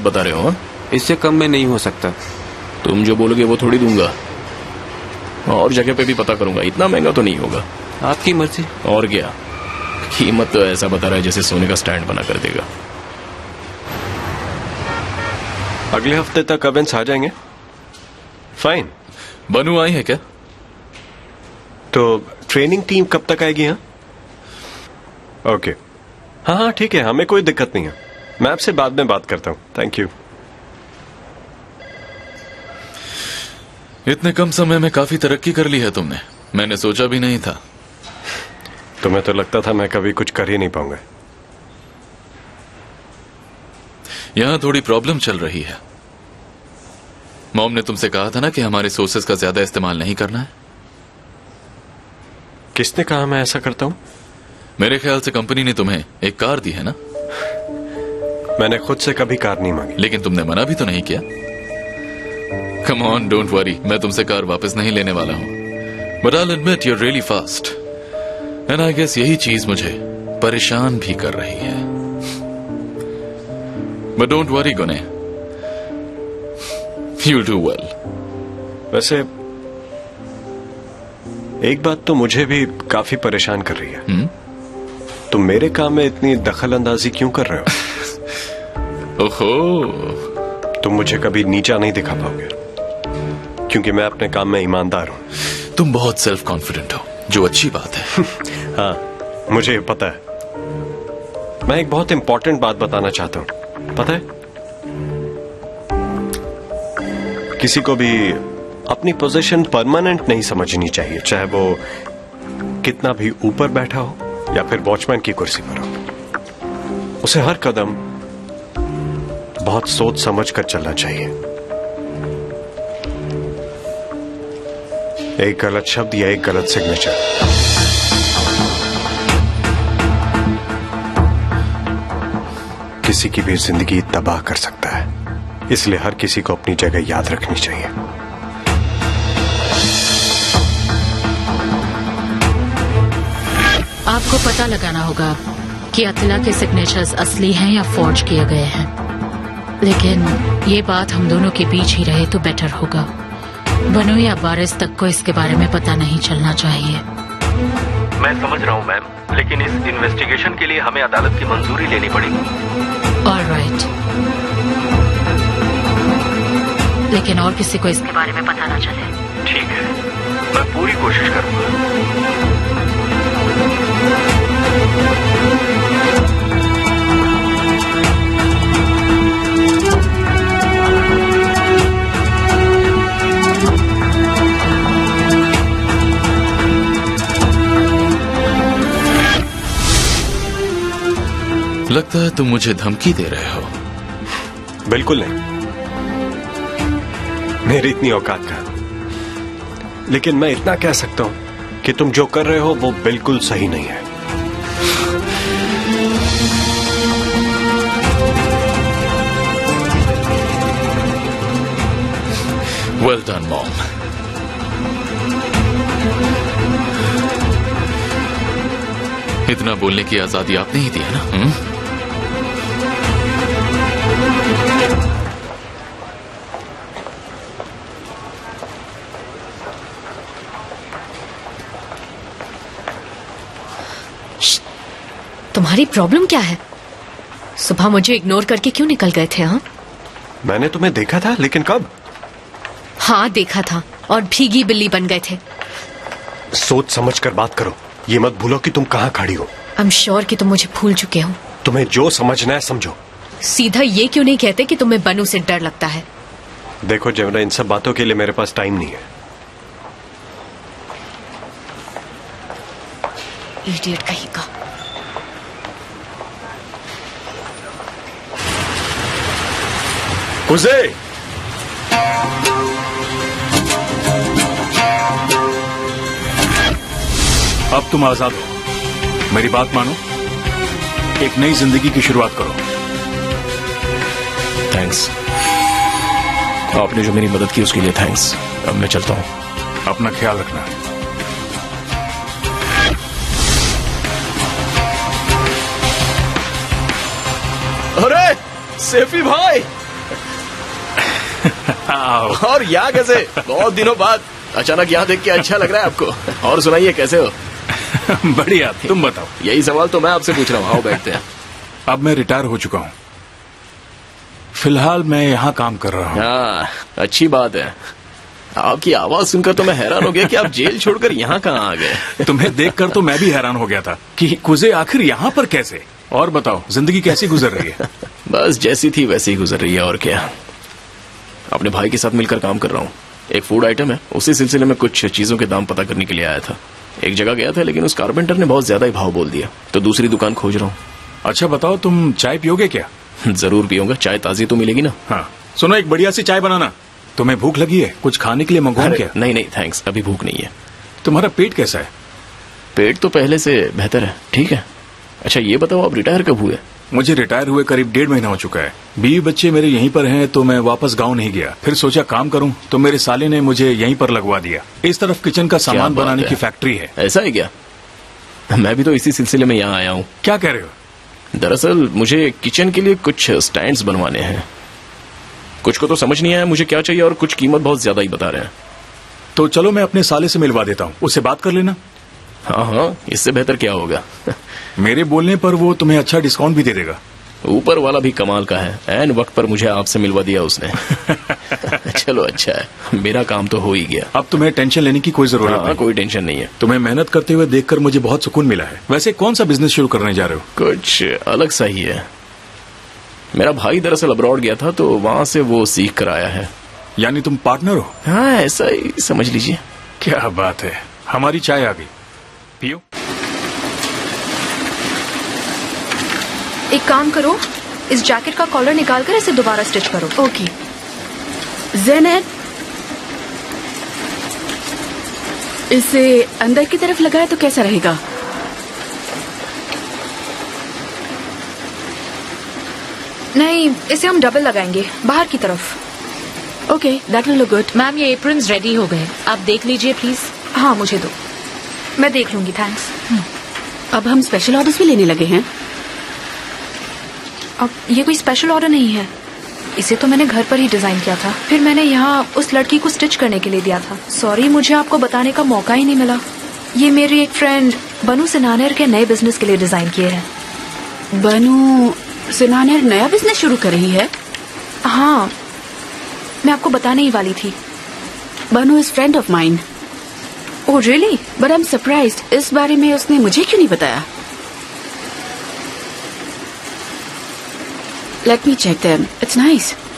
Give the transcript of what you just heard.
बता रहे हो हाँ? इससे कम में नहीं हो सकता। तुम जो बोलोगे वो थोड़ी दूंगा। और जगह पे भी पता करूंगा, इतना महंगा तो नहीं होगा। आपकी मर्जी। और क्या, कीमत तो ऐसा बता रहा है जैसे सोने का स्टैंड बना कर देगा। अगले हफ्ते तक अवेंस आ जाएंगे। फाइन। बनू आई है क्या? तो ट्रेनिंग टीम कब तक आएगी? हाँ ओके, हाँ हाँ ठीक है, हमें कोई दिक्कत नहीं है। मैं आपसे बाद में बात करता हूँ। Thank you. इतने कम समय में काफी तरक्की कर ली है तुमने, मैंने सोचा भी नहीं था। तुम्हें तो लगता था मैं कभी कुछ कर ही नहीं पाऊंगा। यहां थोड़ी प्रॉब्लम चल रही है। मॉम ने तुमसे कहा था ना कि हमारे सोर्सेज का ज्यादा इस्तेमाल नहीं करना है। किसने कहा मैं ऐसा करता हूं? मेरे ख्याल से कंपनी ने तुम्हें एक कार दी है ना? मैंने खुद से कभी कार नहीं मांगी। लेकिन तुमने मना भी तो नहीं किया। कम ऑन, डोंट वरी, मैं तुमसे कार वापस नहीं लेने वाला हूं। But I will admit you are really fast and I guess यही चीज मुझे परेशान भी कर रही है। बट डोंट वरी गुने, you'll do well. वैसे एक बात तो मुझे भी काफी परेशान कर रही है। तुम मेरे काम में इतनी दखल अंदाजी क्यों कर रहे हो? ओहो, तुम मुझे कभी नीचा नहीं दिखा पाओगे क्योंकि मैं अपने काम में ईमानदार हूं। तुम बहुत सेल्फ कॉन्फिडेंट हो, जो अच्छी बात है। हाँ मुझे ये पता है। मैं एक बहुत इंपॉर्टेंट बात बताना चाहता हूं। पता है, किसी को भी अपनी पोजीशन परमानेंट नहीं समझनी चाहिए, चाहे वो कितना भी ऊपर बैठा हो या फिर वॉचमैन की कुर्सी पर हो। उसे हर कदम बहुत सोच समझ कर चलना चाहिए। एक गलत शब्द या एक गलत सिग्नेचर किसी की भी जिंदगी तबाह कर सकता है। इसलिए हर किसी को अपनी जगह याद रखनी चाहिए। आपको पता लगाना होगा कि अतिला के सिग्नेचर्स असली हैं या फॉर्ज किए गए हैं। लेकिन ये बात हम दोनों के बीच ही रहे तो बेटर होगा। बनू या बारिश तक को इसके बारे में पता नहीं चलना चाहिए। मैं समझ रहा हूँ मैम, लेकिन इस इन्वेस्टिगेशन के लिए हमें अदालत की मंजूरी लेनी पड़ेगी। ऑलराइट, लेकिन और किसी को इसके बारे में पता ना चले। ठीक है, मैं पूरी कोशिश करूंगा। लगता है तुम मुझे धमकी दे रहे हो। बिल्कुल नहीं, मेरी इतनी औकात का। लेकिन मैं इतना कह सकता हूं कि तुम जो कर रहे हो वो बिल्कुल सही नहीं है। Well done mom. इतना बोलने की आजादी आपने ही दी है ना? तुम्हारी प्रॉब्लम क्या है? सुबह मुझे इग्नोर करके क्यों निकल गए थे? हाँ, मैंने तुम्हें देखा था, लेकिन कब? हाँ देखा था, और भीगी बिल्ली बन गए थे। सोच समझ कर बात करो, ये मत भूलो कि तुम कहाँ खड़ी हो। आई एम श्योर कि तुम मुझे भूल चुके हो। तुम्हें जो समझना है समझो। सीधा ये क्यों नहीं कहते कि तुम्हें बनू से डर लगता है? देखो जमुना, इन सब बातों के लिए मेरे पास टाइम नहीं है। इडियट कहीं का। कुसे, अब तुम आजाद हो। मेरी बात मानो, एक नई जिंदगी की शुरुआत करो। थैंक्स, आपने जो मेरी मदद की उसके लिए थैंक्स। अब मैं चलता हूं। अपना ख्याल रखना। अरे सैफी भाई, आओ। और यहाँ कैसे? बहुत दिनों बाद अचानक यहाँ देख के अच्छा लग रहा है आपको। और सुनाइए, कैसे हो? बढ़िया, तुम बताओ। यही सवाल तो मैं आपसे पूछ रहा हूँ। आओ बैठते हैं। अब मैं रिटायर हो चुका हूँ, फिलहाल मैं यहाँ काम कर रहा हूँ। हाँ, अच्छी बात है। आपकी आवाज सुनकर तो मैं हैरान हो गया कि आप जेल छोड़कर यहाँ कहाँ आ गए। तुम्हें देखकर तो मैं भी हैरान हो गया था कि कुजे आखिर यहाँ पर कैसे। और बताओ, जिंदगी कैसी गुजर रही है? बस जैसी थी वैसी ही गुजर रही है, और क्या। अपने भाई के साथ मिलकर काम कर रहा हूँ। एक फूड आइटम है, उसी सिलसिले में कुछ चीजों के दाम पता करने के लिए आया था। एक जगह गया था, लेकिन उस कारपेंटर ने बहुत ज्यादा ही भाव बोल दिया, तो दूसरी दुकान खोज रहा हूँ। अच्छा बताओ, तुम चाय पियोगे क्या? जरूर पियूंगा, चाय ताजी तो मिलेगी ना। हाँ, सुनो, एक बढ़िया सी चाय बनाना। तुम्हें भूख लगी है? कुछ खाने के लिए मंगवाऊं क्या? नहीं नहीं थैंक्स, अभी भूख नहीं है। तुम्हारा पेट कैसा है? पेट तो पहले से बेहतर है, ठीक है। अच्छा ये बताओ, आप रिटायर कब हुए? मुझे रिटायर हुए करीब 1.5 महीना हो चुका है। बीवी बच्चे मेरे यहीं पर हैं, तो मैं वापस गांव नहीं गया। फिर सोचा काम करूं, तो मेरे साले ने मुझे यहीं पर लगवा दिया। इस तरफ किचन का सामान बात बनाने है। की फैक्ट्री है। ऐसा है क्या? मैं भी तो इसी सिलसिले में यहाँ आया हूँ। क्या कह रहे हो? दरअसल मुझे किचन के लिए कुछ स्टैंड्स बनवाने हैं। कुछ को तो समझ नहीं आया मुझे क्या चाहिए, और कुछ कीमत बहुत ज्यादा ही बता रहे हैं। तो चलो मैं अपने साले से मिलवा देता हूँ, उससे बात कर लेना। हाँ हाँ, इससे बेहतर क्या होगा। मेरे बोलने पर वो तुम्हें अच्छा डिस्काउंट भी दे देगा। ऊपर वाला भी कमाल का है, ऐन वक्त पर मुझे आपसे मिलवा दिया उसने। चलो अच्छा है, मेरा काम तो हो ही गया। अब तुम्हें टेंशन लेने की कोई जरूरत हाँ, नहीं। कोई टेंशन नहीं है। तुम्हें मेहनत करते हुए देखकर मुझे बहुत सुकून मिला है। वैसे कौन सा बिजनेस शुरू करने जा रहे हो? कुछ अलग सा ही है। मेरा भाई दरअसल अब्रॉड गया था, तो वहां से वो सीख कर आया है। यानी तुम पार्टनर हो? हाँ, ऐसा ही समझ लीजिए। क्या बात है, हमारी चाय आ गई, पियो। एक काम करो, इस जैकेट का कॉलर निकालकर इसे दोबारा स्टिच करो। ओके ज़ैनब, इसे अंदर की तरफ लगाए तो कैसा रहेगा? नहीं, इसे हम डबल लगाएंगे, बाहर की तरफ। Okay, that will look good. Ma'am, ये एप्रन्स रेडी हो गए, आप देख लीजिए प्लीज। हाँ, मुझे दो, मैं देख लूंगी, थैंक्स। अब हम स्पेशल ऑर्डर्स भी लेने लगे हैं। अब ये कोई स्पेशल ऑर्डर नहीं है, इसे तो मैंने घर पर ही डिजाइन किया था, फिर मैंने यहाँ उस लड़की को स्टिच करने के लिए दिया था। सॉरी, मुझे आपको बताने का मौका ही नहीं मिला। ये मेरी एक फ्रेंड बनू सिनानेर के नए बिजनेस के लिए डिजाइन किए हैं। बनू सिनानेर नया बिजनेस शुरू कर रही है? हाँ, मैं आपको बताने ही वाली थी। बनू is friend of mine. Oh really? But I am surprised, इस बारे में उसने मुझे क्यों नहीं बताया? Let me check them. It's nice.